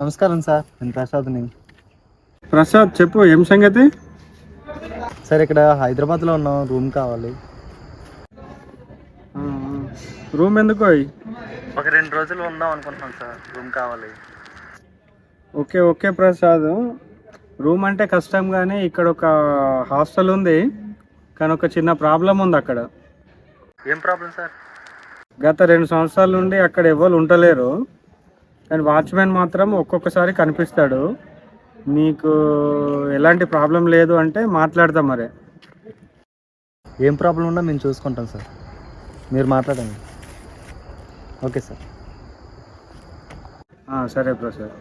నమస్కారం సార్, నేను ప్రసాద్ని. ప్రసాద్ చెప్పు, ఏం సంగతి? సార్ ఇక్కడ హైదరాబాద్లో ఉన్నాం, రూమ్ కావాలి. రూమ్ ఎందుకు? ఒక 2 రోజులు ఉందాం అనుకుంటున్నాం సార్, రూమ్ కావాలి. ఓకే ఓకే ప్రసాద్, రూమ్ అంటే కష్టం, కానీ ఇక్కడ ఒక హాస్టల్ ఉంది, కానీ ఒక చిన్న ప్రాబ్లం ఉంది అక్కడ. ఏం ప్రాబ్లం సార్? గత 2 సంవత్సరాల నుండి అక్కడ ఎవరు ఉండలేరు, కానీ వాచ్మెన్ మాత్రం ఒక్కొక్కసారి కనిపిస్తాడు. నీకు ఎలాంటి ప్రాబ్లం లేదు అంటే మాట్లాడతాం. మరి ఏం ప్రాబ్లం ఉన్నా మేము చూసుకుంటాం సార్, మీరు మాట్లాడండి. Okay sir. సరే ప్రసాద్.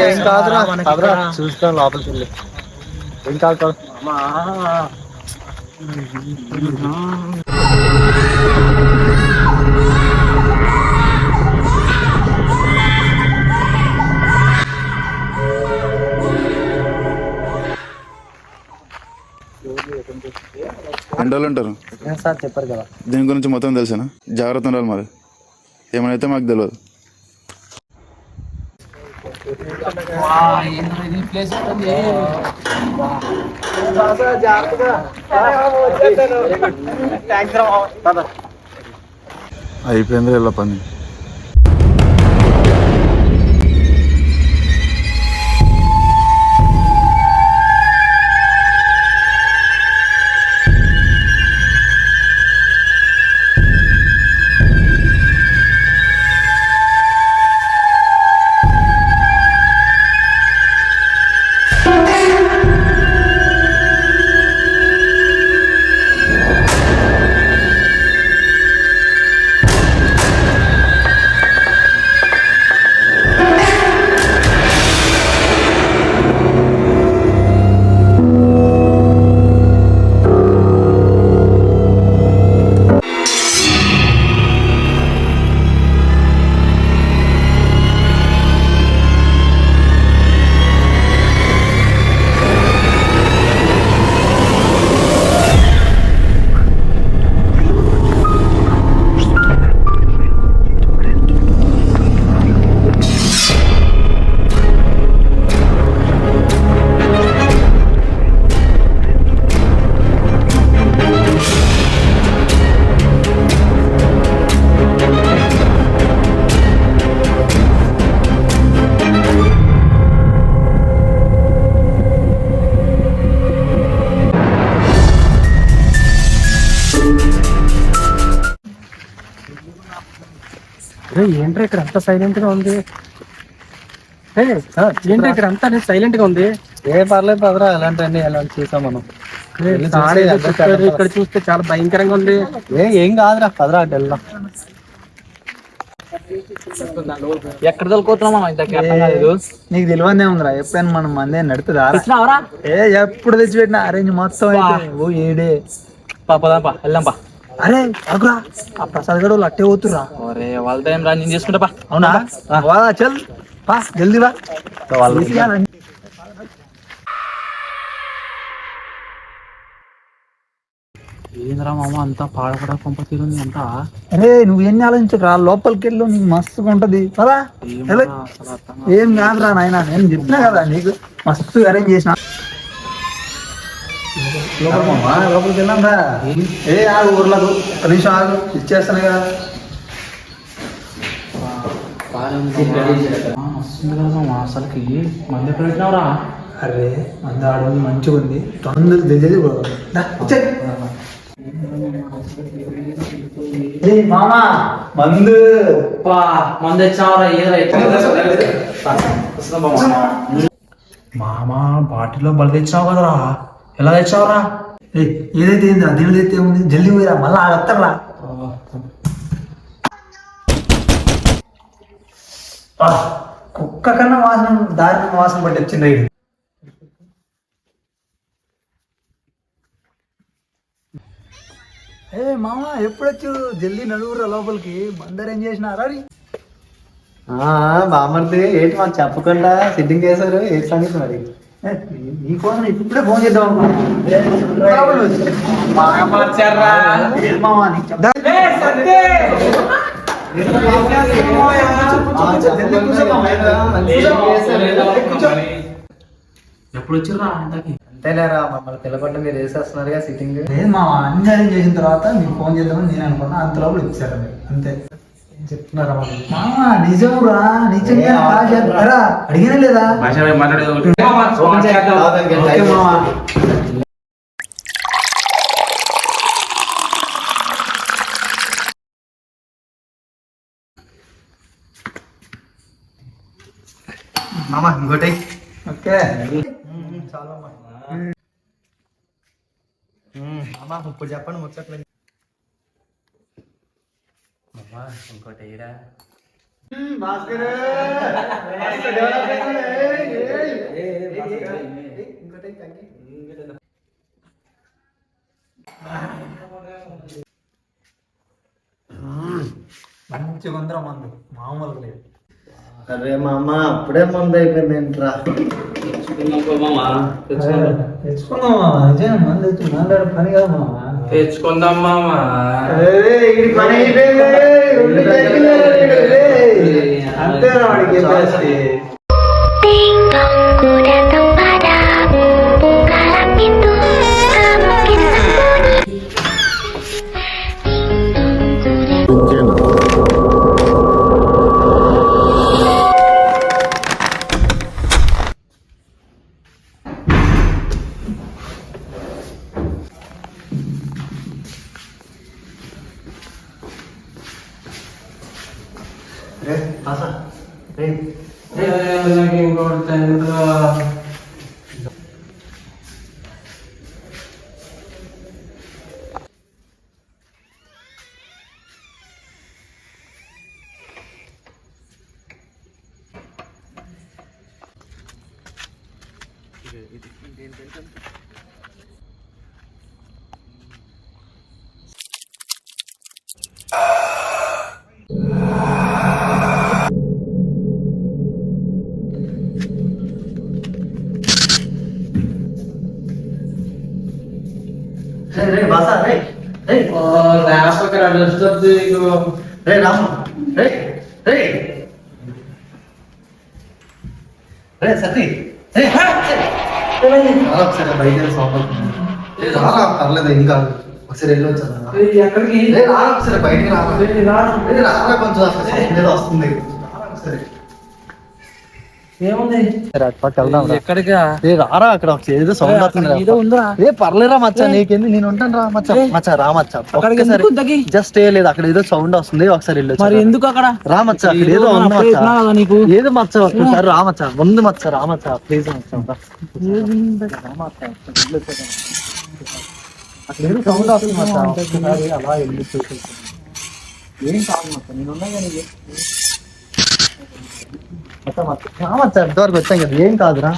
ఏం కాదురా, చూస్తాం లోపలికి వెళ్ళి. ఏం కాదు. ఎండలు ఉంటారు సార్ చెప్పారు కదా, దీని గురించి మొత్తం తెలుసానా? జాగ్రత్త ఉండాలి, మరి ఏమైతే మాకు తెలియదు. అయిపోయింది ఇలా పని. ఏంట్రా ఇక్కడ అంతా సైలెంట్ గా ఉంది? ఏంటి ఇక్కడ అంతా సైలెంట్ గా ఉంది? ఏ పర్లేదు పదరా, ఎలాంటి చూసాం మనం. ఇక్కడ చూస్తే చాలా భయంకరంగా ఉంది. ఏం కాదురా, పదరా అటు వెళ్దాం. ఎక్కడ తోలుకోతున్నాం? నీకు తెలియదే ఉందిరా, ఎప్పుడైనా మనం మందే నడుపుదా? ఎప్పుడు తెచ్చిపెట్టిన అరేంజ్ మొత్తం అయితే ఏడే. పాపదాపా వెళ్దాంపా. అరే అగురా, ఆ ప్రసాద్ గడు అట్టే పోతురా. వాళ్ళతో ఏం రా, నేను చేసుకుంటా. అవునా? చల్ పా, జల్దీ బా. ఏంద్రా మామ, అంతా పాడపడ కొంప తీరుంది అంతా. అరే నువ్వు ఎన్ని ఆలోచించరా, లోపలికి వెళ్ళు, నీకు మస్తుగా ఉంటది కదా. ఏం కాదురా నాయన, నేను చెప్పినా కదా నీకు, మస్తు అరేంజ్ చేసిన. లోపలికి వెళ్ళాం రా. ఆగు, ఊర్లకు 1 నిమిషం ఆగు, ఇచ్చేస్తాను కదా. అసలుకి మంది ఎక్కడ పెట్టినావురా? అరే మంది ఆడది మంచిగా ఉంది, తొందరగా తెలియదు. మామా మందు మంది తెచ్చినావురా? మామా బాటిల్లో బలి తెచ్చావు కదరా, ఎలా తెచ్చావురా? ఏదైతే ఏందా దీనిలో అయితే ఏముంది జల్దీ పోయిరా మళ్ళీ ఆడతారా కుక్క కన్నా వాసన దారిన వాసన పట్టి వచ్చింది రైడ్. ఏ మామ ఎప్పుడొచ్చు జల్దీ నలుగురు లోపలికి మందరు ఏం చేసినారా రీ? బామర్ది ఏంటి మాకు చెప్పకుండా సిట్టింగ్ చేశారు ఏ సంగతి మరి నీకోసం ఇప్పుడే ఫోన్ చేద్దాం ఎప్పుడు వచ్చిర్రా ఇంతకి? అంతేలేరా మమ్మల్ని పిలకుండా మీరు వేసేస్తున్నారుగా సిట్టింగ్. లేదు మా అన్యాయం చేసిన తర్వాత మీకు ఫోన్ చేద్దామని నేను అనుకున్నా, అంత లోపల ఇచ్చారు మీరు అంతే. చెప్తున్నారా మామ నిజంరా నిజంగా కాజేస్తారా అడిగినా లేదా? ఓకే మామ. మామ ఇంకోటి ఓకే చాలా మామ ఇప్పుడు చెప్పండి ముచ్చట్లేదు. ఇంకోటి అయ్యిరా. మంచిగా ఉందిరా మందు మామూలుగా లేదు. అరే మామ అప్పుడే ముందు అయిపోయింది ఏంట్రా. తెచ్చుకుందాం మామ నిజంగా మందు తెచ్చి మాట్లాడే పని కాదు మామ. తెచ్చుకుందాం మామ. అంతేనా వాడికి పరిస్థితి. Datang padamu, bukalah pintu, tak mungkin sembunyi. పర్లేదు ఏం కాదు ఒకసారి వెళ్ళి వచ్చాను ఒకసారి బయటికి రారా కొంచెం వస్తుంది సరే ఏముంది? ఎక్కడికి? రారా అక్కడ ఏదో సౌండ్ వస్తుంది. పర్లేరా మచ్చా నీకేంది నేను ఉంటాను రా మచ్చా. మచ్చా రా మచ్చా ఒక్కసారి జస్ట్ లేదు అక్కడ ఏదో సౌండ్ వస్తుంది ఒకసారి వెళ్ళి మరి ఎందుకు అక్కడ రా మచ్చా అక్కడ ఏదో ఉంది మచ్చా ఏదో మచ్చా ఒక్కసారి రా మచ్చా ముందు మచ్చా రా మచ్చా ప్లీజ్ మచ్చా అక్కడ ఏదో సౌండ్ వస్తుంది మచ్చా ఒక్కసారి అలా వెళ్ళి చూసి ఏం కాదు మచ్చా నేను ఉన్నా కానీ మచ్చా ఎంతవరకు వచ్చాం కదా ఏం కాదురా.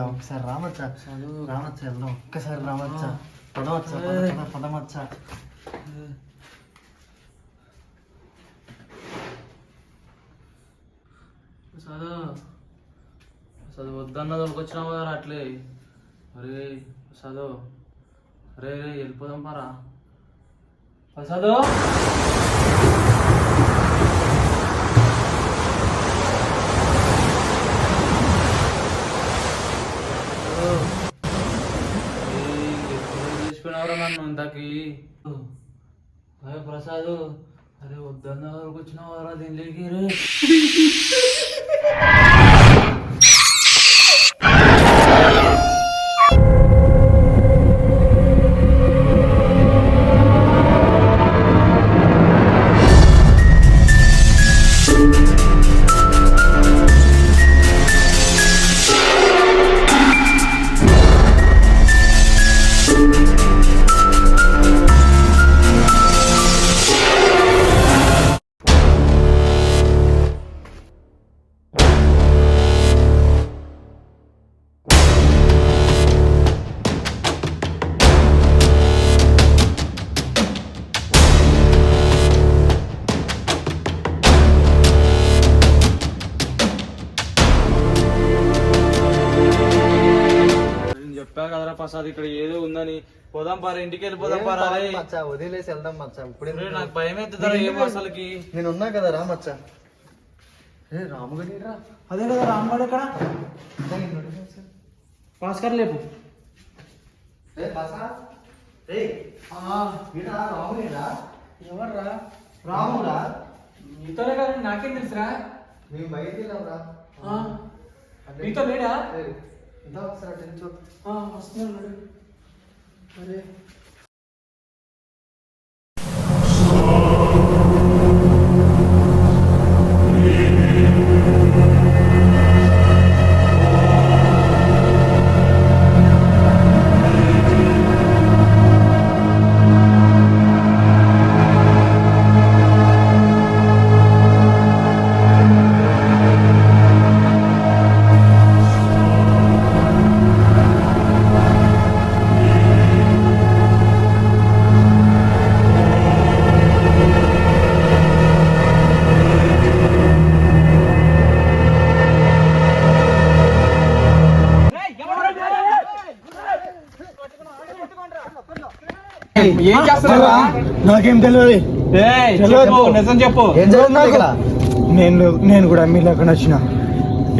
ఒకసారి రామచ్చా రామచ్చా వెళ్దాం ఒక్కసారి రామచ్చా పదమచ్చా పదమచ్చా. చదువు వద్దన్న దొరికొచ్చినావు కదా అట్లే. అరే చదువు అరే రే వెళ్ళిపోదాం పారా చదువు. తీసుకున్నావురా నన్ను ఇంతకి. అరే ప్రసాద్ అరే వద్దన్న దొరికొచ్చినావు కదా దీనికి రే. ప్రసాద్ ఇక్కడ ఏదో ఉందని పోదాం పారా, ఇంటికి వెళ్ళిపోదాం పారా. రే మచ్చా వదిలేసి వెళ్దాం మచ్చా. ఇప్పుడే రే, నాకు భయం అవుతుందా ఏమో అసలుకి. నేను ఉన్నా కదా రా మచ్చా. రే రాముగడి రా. అదే కదా రామగాడు ఎక్కడ? భాస్కర్ లేపు. రే బసా. రే వీడా రామునిరా. ఎవర్రా? రామురా. నీతోనే కదా, నాకేం తెలుసురా? మేము బయటికి వెళ్ళాంరా. నీతో లేడా? ఇంత ఒకసారి టెన్షన్. వస్తున్నాడు. అరే ఏం చేస్తున్నారా? నాకేం తెలియదు. చెప్పు, నిజం చెప్పు. ఏం జరుగుతుంది ఇక్కడ? నేను కూడా మీలాగా నచ్చిన.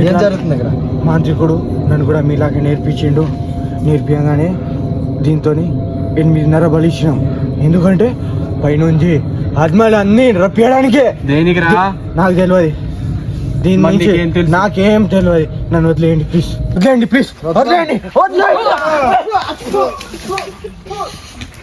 ఏం జరుగుతుంది ఇక్కడ? మాంత్రికుడు నన్ను కూడా మీలాగా నేర్పించిండు. నేర్పించగానే దీంతో 8.5 బలి ఇచ్చినాం. ఎందుకంటే పైనుంచి ఆత్మలు అన్ని రప్పించడానికే. దేనికి రా? నాకు తెలియదు. దీని మరి నుంచి నీకేం తెలుసు? నాకేం తెలియదు. నన్ను వదిలేయండి ప్లీజ్. వదిలేయండి ప్లీజ్. వదిలేయండి.